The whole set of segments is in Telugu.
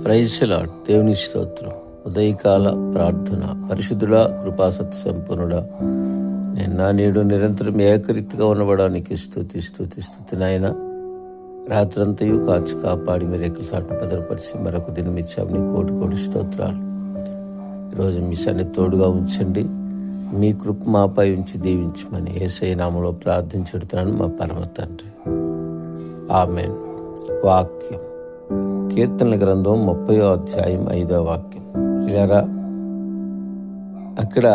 Praise lord. దేవుని స్తోత్రం. ఉదయకాల ప్రార్థన. పరిశుద్ధుడా, కృపాసత్య సంపన్నుడా, నిన్న నేడు నిరంతరం ఏకరీతిగా ఉండబడానికి స్తుతి నాయన. రాత్రంతయు కాచి కాపాడి మీరు ఎక్కసాటును భద్రపరిచి మరొక దినం ఇచ్చాము. నీ కోటి స్తోత్రాలు. ఈరోజు మీ సన్నిధి తోడుగా ఉంచండి. మీ కృప మాపై ఉంచి దీవించమని యేసయ్య నామములో ప్రార్థించుడుతున్నాను మా పరమ తండ్రి. ఆమేన్. వాక్యం కీర్తనల గ్రంథం 30వ అధ్యాయం 5వ వాక్యం. ఇలారా, అక్కడ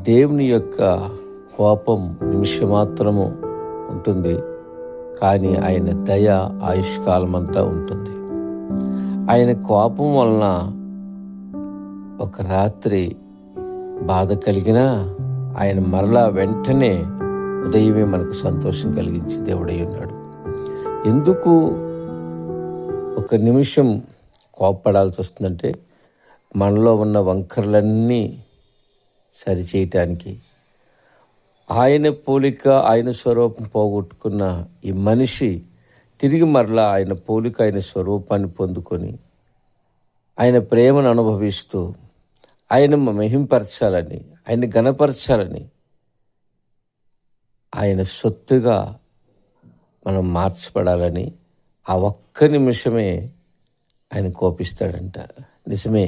దేవుని యొక్క కోపం నిమిషమాత్రము ఉంటుంది, కానీ ఆయన దయ ఆయుష్కాలమంతా ఉంటుంది. ఆయన కోపం వలన ఒక రాత్రి బాధ కలిగినా ఆయన మరలా వెంటనే ఉదయమే మనకు సంతోషం కలిగించి దేవుడై ఉన్నాడు. ఎందుకు ఒక నిమిషం కోప్పడాల్సి వస్తుందంటే, మనలో ఉన్న వంకరలన్నీ సరిచేయటానికి. ఆయన పోలిక, ఆయన స్వరూపం పోగొట్టుకున్న ఈ మనిషి తిరిగి మరలా ఆయన పోలిక, ఆయన స్వరూపాన్ని పొందుకొని ఆయన ప్రేమను అనుభవిస్తూ ఆయన మహింపరచాలని, ఆయన ఘనపరచాలని, ఆయన సొత్తుగా మనం మార్చబడాలని ఆ ఒక్క నిమిషమే ఆయన కోపిస్తాడంట. నిజమే,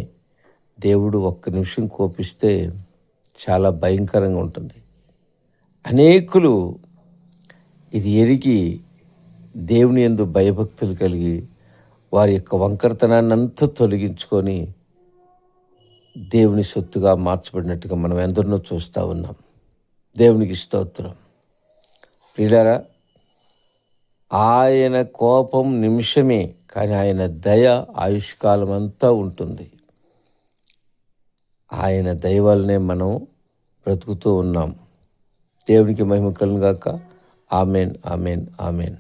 దేవుడు ఒక్క నిమిషం కోపిస్తే చాలా భయంకరంగా ఉంటుంది. అనేకులు ఇది ఎరిగి దేవుని యందు భయభక్తులు కలిగి వారి యొక్క వంకరతనాన్ని అంతా తొలగించుకొని దేవుని సొత్తుగా మార్చబడినట్టుగా మనం ఎందరినో చూస్తూ ఉన్నాం. దేవునికి స్తోత్రం. ప్రియులారా, ఆయన కోపం నిమిషమే, కానీ ఆయన దయ ఆయుష్కాలం అంతా ఉంటుంది. ఆయన దయ వల్లనే మనం బ్రతుకుతూ ఉన్నాం. దేవునికి మహిమ కలుగును గాక. ఆమేన్, ఆమేన్, ఆమేన్.